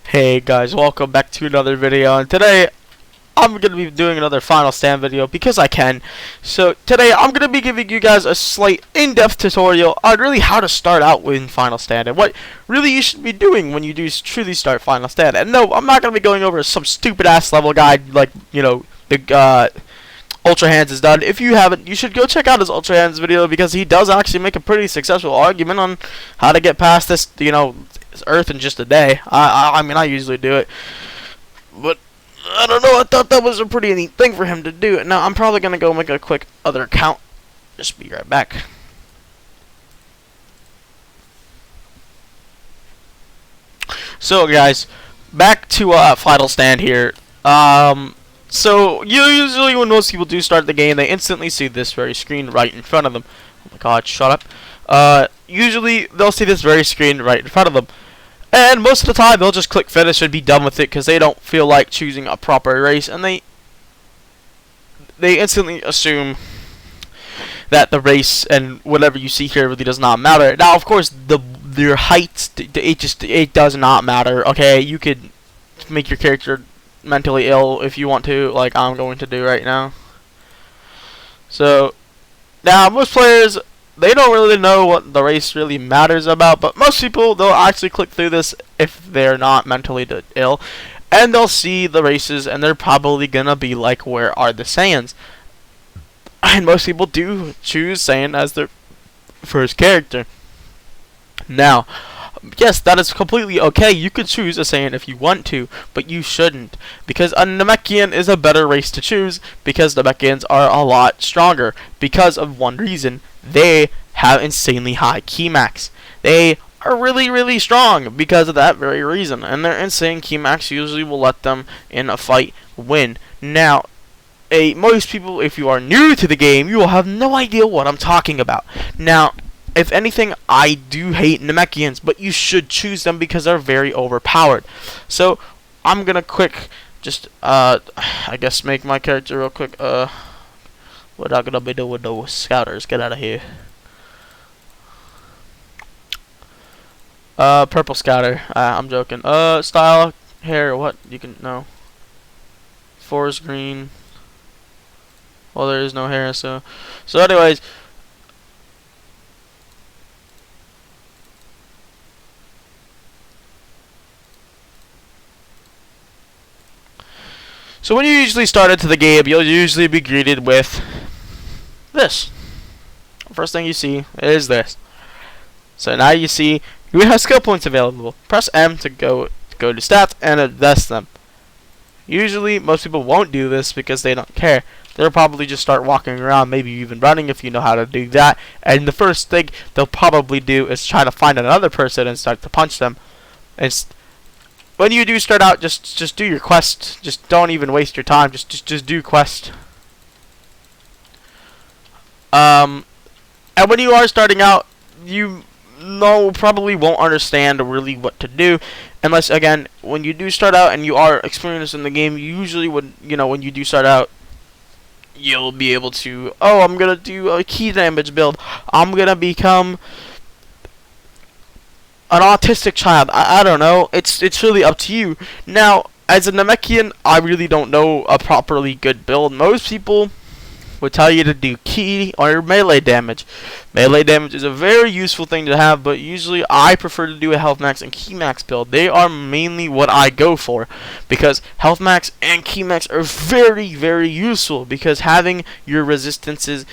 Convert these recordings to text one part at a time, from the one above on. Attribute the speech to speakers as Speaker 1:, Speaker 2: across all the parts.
Speaker 1: Hey guys, welcome back to another video, and today I'm going to be doing another Final Stand video because I can. So today I'm going to be giving you guys a slight in-depth tutorial on really how to start out with Final Stand and what really you should be doing when you do truly start Final Stand. And no, I'm not going to be going over some stupid ass level guide like, you know, the Ultra Hands has done. If you haven't, you should go check out his Ultra Hands video because he does actually make a pretty successful argument on how to get past this, you know, Earth in just a day. I mean, I usually do it, but I don't know. I thought that was a pretty neat thing for him to do. Now I'm probably gonna go make a quick other account. Just be right back. So guys, back to Final Stand here. So usually when most people do start the game, they instantly see this very screen right in front of them. Oh my God, shut up. Usually they'll see this very screen right in front of them. And most of the time, they'll just click finish and be done with it because they don't feel like choosing a proper race, and they instantly assume that the race and whatever you see here really does not matter. Now, of course, your height, it does not matter. Okay, you could make your character mentally ill if you want to, like I'm going to do right now. So now most players, they don't really know what the race really matters about, but most people, they'll actually click through this if they're not mentally ill, and they'll see the races, and they're probably gonna be like, where are the Saiyans? And most people do choose Saiyan as their first character. Now, yes, that is completely okay. You could choose a Saiyan if you want to, but you shouldn't, because a Namekian is a better race to choose, because Namekians are a lot stronger, because of one reason. They have insanely high keymax. They are really, really strong because of that very reason, and their insane keymax usually will let them in a fight win. Now, most people, if you are new to the game, you will have no idea what I'm talking about. Now, if anything, I do hate Namekians, but you should choose them because they're very overpowered. So I'm gonna just I guess make my character real quick. What I'm gonna be doing with those scouters? Get out of here. Purple scouter. I'm joking. Style, hair, what? You can no. Forest green. Well, there is no hair, so anyways. So when you usually start into the game, you'll usually be greeted with this. First thing you see is this. So now you see you have skill points available. Press M to go to stats and invest them. Usually most people won't do this because they don't care. They'll probably just start walking around, maybe even running if you know how to do that. And the first thing they'll probably do is try to find another person and start to punch them. And when you do start out, just do your quest. Just don't even waste your time. Just do quest. And when you are starting out, you probably won't understand really what to do, unless again, when you do start out and you are experienced in the game, you usually when you do start out, you'll be able to, oh, I'm gonna do a key damage build. I'm gonna become an autistic child. I don't know. It's really up to you. Now, as a Namekian, I really don't know a properly good build. Most people would tell you to do key or melee damage. Melee damage is a very useful thing to have, but usually I prefer to do a health max and key max build. They are mainly what I go for, because health max and key max are very, very useful, because having your resistances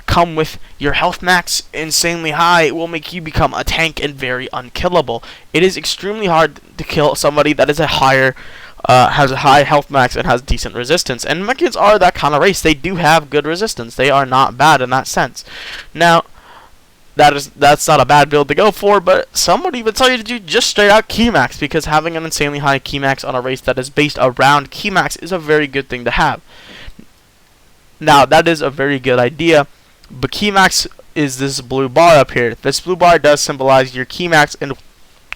Speaker 1: come with your health max insanely high will make you become a tank and very unkillable. It is extremely hard to kill somebody that is has a high health max and has decent resistance, and Namekians are that kind of race. They do have good resistance. They are not bad in that sense. Now, that's not a bad build to go for, but some would even tell you to do just straight out key max, because having an insanely high key max on a race that is based around key max is a very good thing to have. Now, that is a very good idea. But key max is this blue bar up here. This blue bar does symbolize your key max and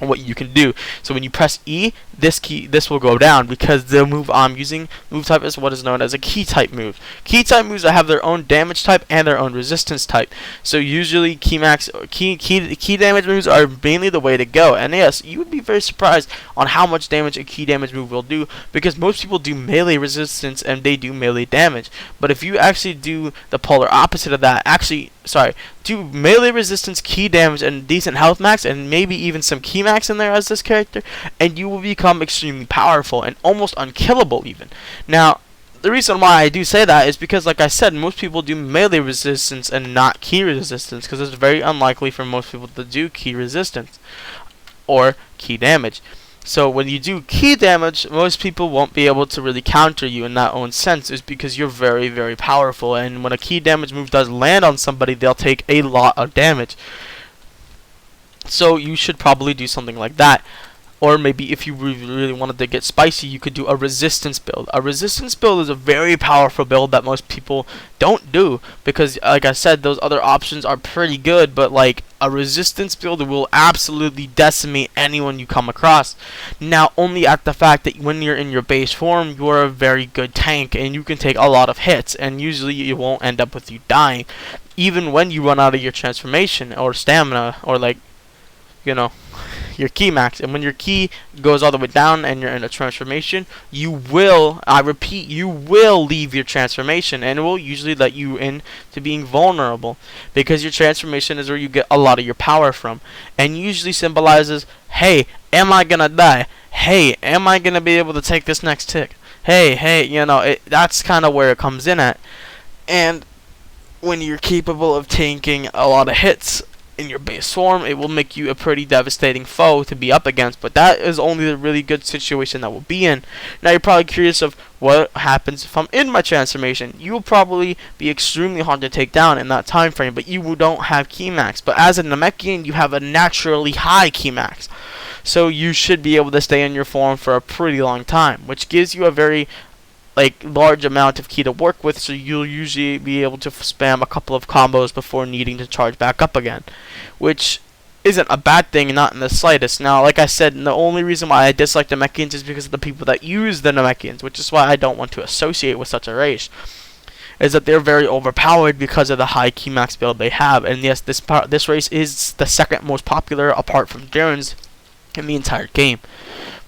Speaker 1: what you can do. So when you press E, this will go down because the move I'm using, move type, is what is known as a key type move. Key type moves that have their own damage type and their own resistance type. So usually key damage moves are mainly the way to go. And yes, you would be very surprised on how much damage a key damage move will do, because most people do melee resistance and they do melee damage. But if you actually do the polar opposite of that, do melee resistance, key damage, and decent health max, and maybe even some key max in there as this character, and you will become extremely powerful and almost unkillable even. Now, the reason why I do say that is because, like I said, most people do melee resistance and not key resistance, because it's very unlikely for most people to do key resistance or key damage. So when you do key damage, most people won't be able to really counter you in that own sense, is because you're very, very powerful, and when a key damage move does land on somebody, they'll take a lot of damage. So you should probably do something like that. Or maybe if you really wanted to get spicy, you could do a resistance build. A resistance build is a very powerful build that most people don't do, because, like I said, those other options are pretty good, but like a resistance build will absolutely decimate anyone you come across. Now, only at the fact that when you're in your base form, you're a very good tank and you can take a lot of hits, and usually it won't end up with you dying, even when you run out of your transformation or stamina, or like, you know, your key max. And when your key goes all the way down and you're in a transformation, you will, I repeat, you will leave your transformation, and it will usually let you in to being vulnerable, because your transformation is where you get a lot of your power from, and usually symbolizes, hey, am I gonna die? Hey, am I gonna be able to take this next tick? Hey, you know, that's kind of where it comes in at. And when you're capable of tanking a lot of hits in your base form, it will make you a pretty devastating foe to be up against, but that is only the really good situation that we'll be in. Now you're probably curious of what happens if I'm in my transformation. You will probably be extremely hard to take down in that time frame, but you don't have key max. But as a Namekian, you have a naturally high key max, so you should be able to stay in your form for a pretty long time, which gives you a very large amount of key to work with, so you'll usually be able to spam a couple of combos before needing to charge back up again, which isn't a bad thing, not in the slightest. Now, like I said, the only reason why I dislike the Namekians is because of the people that use the Namekians, which is why I don't want to associate with such a race, is that they're very overpowered because of the high key max build they have. And yes, this race is the second most popular apart from Jones in the entire game.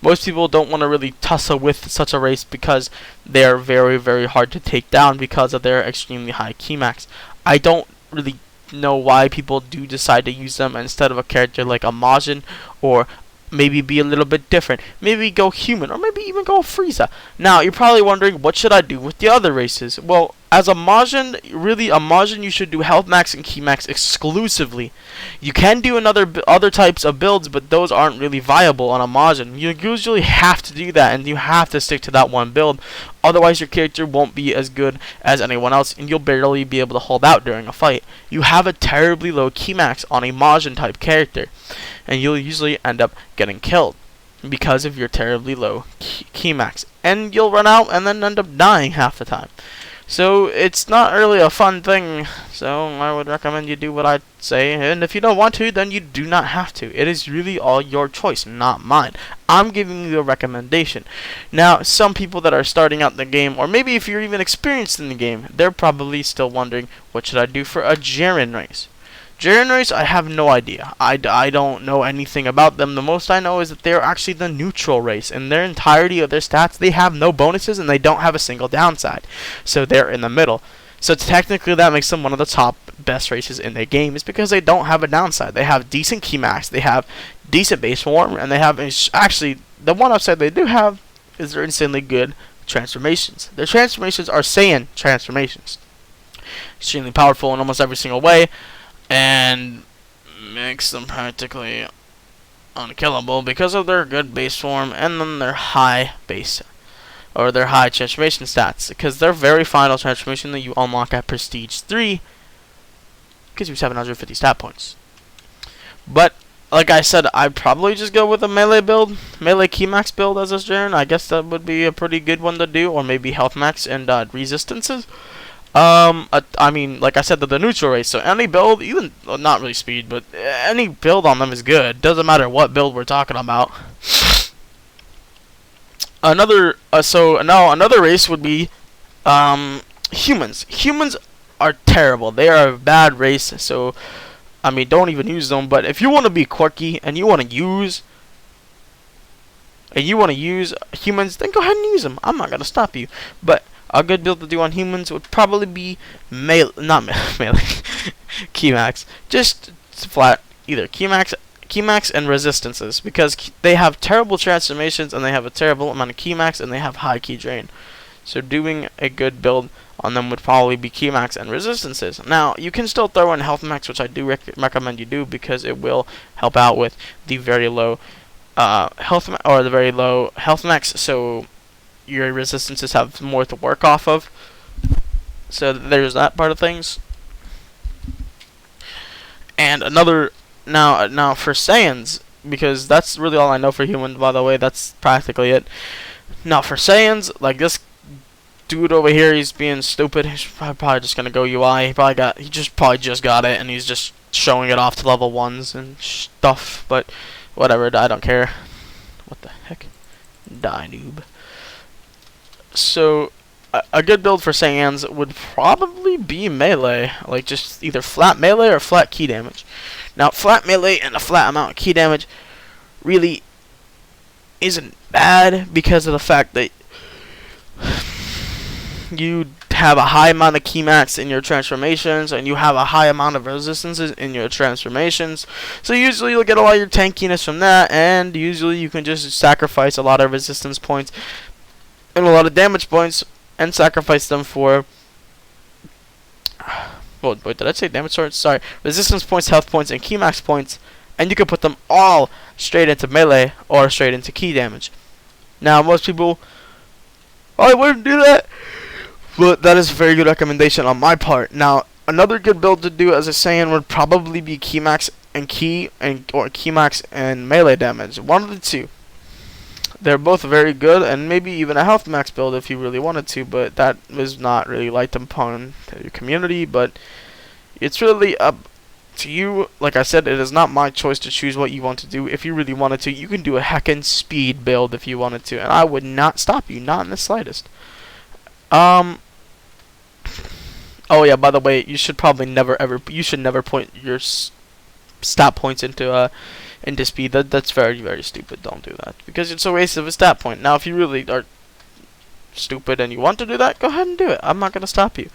Speaker 1: Most people don't want to really tussle with such a race because they're very, very hard to take down because of their extremely high key max. I don't really know why people do decide to use them instead of a character like a Majin, or maybe be a little bit different. Maybe go human, or maybe even go Frieza. Now, you're probably wondering, what should I do with the other races? Well, as a Majin, you should do health max and key max exclusively. You can do other types of builds, but those aren't really viable on a Majin. You usually have to do that, and you have to stick to that one build. Otherwise, your character won't be as good as anyone else, and you'll barely be able to hold out during a fight. You have a terribly low key max on a Majin type character, and you'll usually end up getting killed because of your terribly low key max, and you'll run out and then end up dying half the time. So it's not really a fun thing, so I would recommend you do what I say, and if you don't want to, then you do not have to. It is really all your choice, not mine. I'm giving you a recommendation. Now, some people that are starting out the game, or maybe if you're even experienced in the game, they're probably still wondering, what should I do for a Jiren race? Jiren race, I have no idea. I don't know anything about them. The most I know is that they're actually the neutral race. In their entirety of their stats, they have no bonuses and they don't have a single downside. So they're in the middle. So technically that makes them one of the top best races in the game, is because they don't have a downside. They have decent key max, they have decent base form, and they have, actually, the one upside they do have is they're insanely good transformations. Their transformations are Saiyan transformations. Extremely powerful in almost every single way, and makes them practically unkillable because of their good base form and then their high base, or their high transformation stats, because their very final transformation that you unlock at Prestige 3 gives you 750 stat points. But like I said, I'd probably just go with a melee build, melee key max build as this Jiren. I guess that would be a pretty good one to do, or maybe health max and resistances. I mean, like I said, the neutral race. So any build, even well, not really speed, but any build on them is good. Doesn't matter what build we're talking about. So now another race would be humans. Humans are terrible. They are a bad race. So I mean, don't even use them. But if you want to be quirky and you want to use humans, then go ahead and use them. I'm not gonna stop you. But a good build to do on humans would probably be melee, not melee, keymax. Just flat, either keymax and resistances, because they have terrible transformations and they have a terrible amount of keymax and they have high key drain. So doing a good build on them would probably be keymax and resistances. Now you can still throw in health max, which I do recommend you do, because it will help out with the very low the very low health max. So your resistances have more to work off of. So there's that part of things. And another now for Saiyans, because that's really all I know for humans, by the way, that's practically it. Now for Saiyans, like this dude over here, he's being stupid. He's probably just gonna go UI. He probably just got it, and he's just showing it off to level 1s and stuff. But whatever, I don't care. What the heck? Die, noob. So a good build for Saiyans would probably be melee, like just either flat melee or flat key damage. Now flat melee and a flat amount of key damage really isn't bad, because of the fact that you have a high amount of key max in your transformations and you have a high amount of resistances in your transformations. So usually you'll get a lot of your tankiness from that, and usually you can just sacrifice a lot of resistance points and a lot of damage points and sacrifice them for wait, did I say damage points? Sorry, resistance points, health points, and key max points, and you can put them all straight into melee or straight into key damage. Now most people, I wouldn't do that, but that is a very good recommendation on my part. Now another good build to do as a Saiyan would probably be key max and or key max and melee damage. One of the two. They're both very good, and maybe even a health max build if you really wanted to, but that is not really liked upon your community. But it's really up to you. Like I said, it is not my choice to choose what you want to do. If you really wanted to, you can do a heckin' speed build if you wanted to, and I would not stop you, not in the slightest. Oh yeah, by the way, you should probably never point your stat points into speed. That's very, very stupid. Don't do that, because it's a waste of a stat point. Now if you really are stupid and you want to do that, go ahead and do it. I'm not gonna stop you.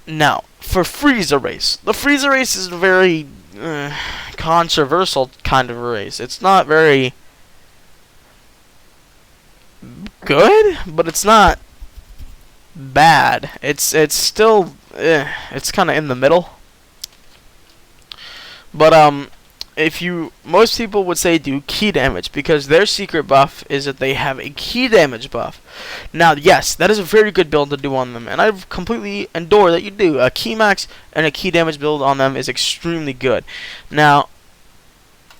Speaker 1: Now for Frieza race, the Frieza race is a very controversial kind of a race. It's not very good, but it's not bad. It's still it's kind of in the middle. But most people would say do key damage, because their secret buff is that they have a key damage buff. Now yes, that is a very good build to do on them, and I completely endorse that you do. A key max and a key damage build on them is extremely good. Now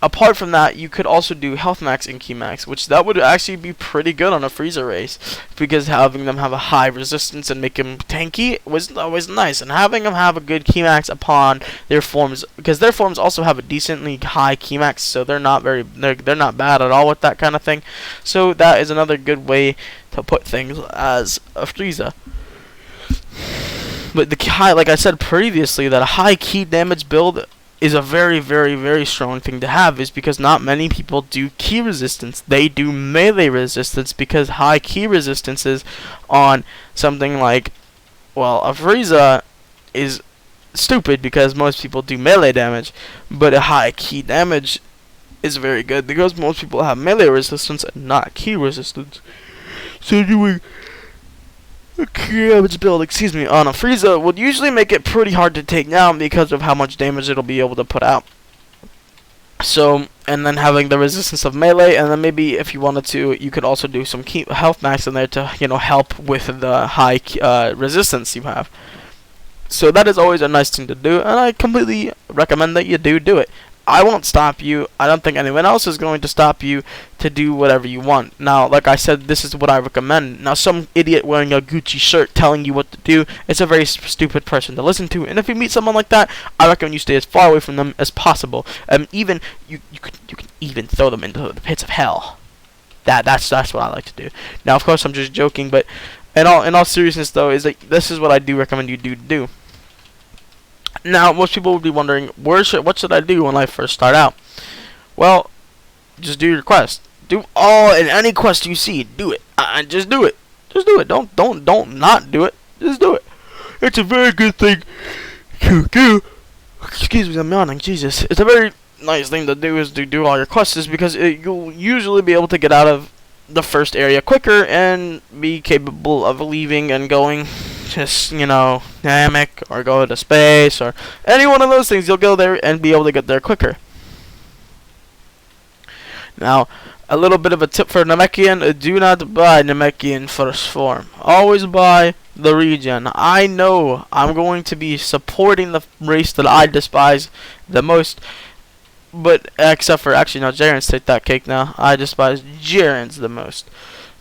Speaker 1: apart from that, you could also do health max and key max, which that would actually be pretty good on a Frieza race, because having them have a high resistance and make them tanky was always nice, and having them have a good key max upon their forms, because their forms also have a decently high key max, so they're not bad at all with that kind of thing. So that is another good way to put things as a Frieza. But the high, like I said previously, that a high key damage build is a very, very, very strong thing to have, is because not many people do key resistance. They do melee resistance, because high key resistances on something like, well, a Frieza is stupid, because most people do melee damage, but a high key damage is very good, because most people have melee resistance and not key resistance. So doing a key damage build, on a Frieza would usually make it pretty hard to take down, because of how much damage it'll be able to put out. So, and then having the resistance of melee, and then maybe if you wanted to, you could also do some health max in there to, help with the high resistance you have. So that is always a nice thing to do, and I completely recommend that you do it. I won't stop you. I don't think anyone else is going to stop you to do whatever you want. Now, like I said, this is what I recommend. Now, some idiot wearing a Gucci shirt telling you what to do, it's a very stupid person to listen to. And if you meet someone like that, I recommend you stay as far away from them as possible. Even you can even throw them into the pits of hell. That's what I like to do. Now, of course, I'm just joking, but in all seriousness, though, is like this is what I do recommend you do. Now, most people would be wondering, what should I do when I first start out? Well, just do your quest. Do all and any quest you see. Do it. Just do it. Just do it. Don't not do it. Just do it. It's a very good thing to do. Excuse me, I'm yawning. Jesus, it's a very nice thing to do is to do all your quests because you'll usually be able to get out of the first area quicker and be capable of leaving and going. Just, Namek, or go to space, or any one of those things, you'll go there and be able to get there quicker. Now, a little bit of a tip for Namekian, do not buy Namekian first form. Always buy the regen. I know I'm going to be supporting the race that I despise the most, but except for, actually, no, Jarens take that cake now. I despise Jarens the most.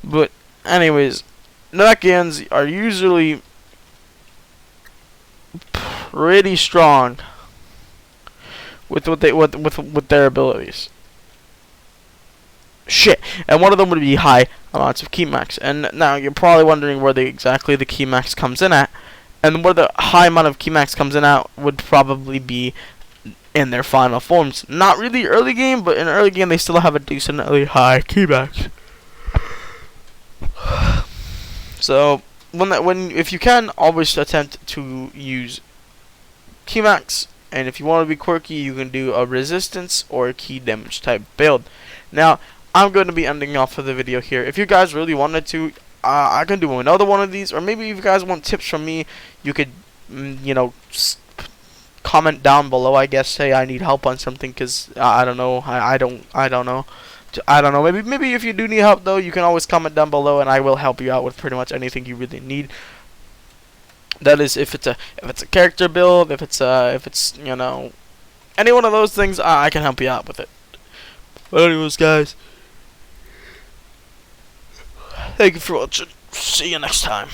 Speaker 1: But, anyways, Namekians are usually pretty strong with their abilities. Shit, and one of them would be high amounts of keymax. And now you're probably wondering where exactly the keymax comes in at, and where the high amount of keymax comes in at would probably be in their final forms. Not really early game, but in early game they still have a decently high keymax. So if you can, always attempt to use keymax, and if you want to be quirky, you can do a resistance or a key damage type build. Now, I'm going to be ending off of the video here. If you guys really wanted to, I can do another one of these, or maybe if you guys want tips from me, you could, comment down below. I guess say I need help on something, cause I don't know. I don't know. I don't know. Maybe if you do need help though, you can always comment down below, and I will help you out with pretty much anything you really need. That is, if it's a character build, if it's any one of those things, I can help you out with it. But anyways, guys, thank you for watching. See you next time.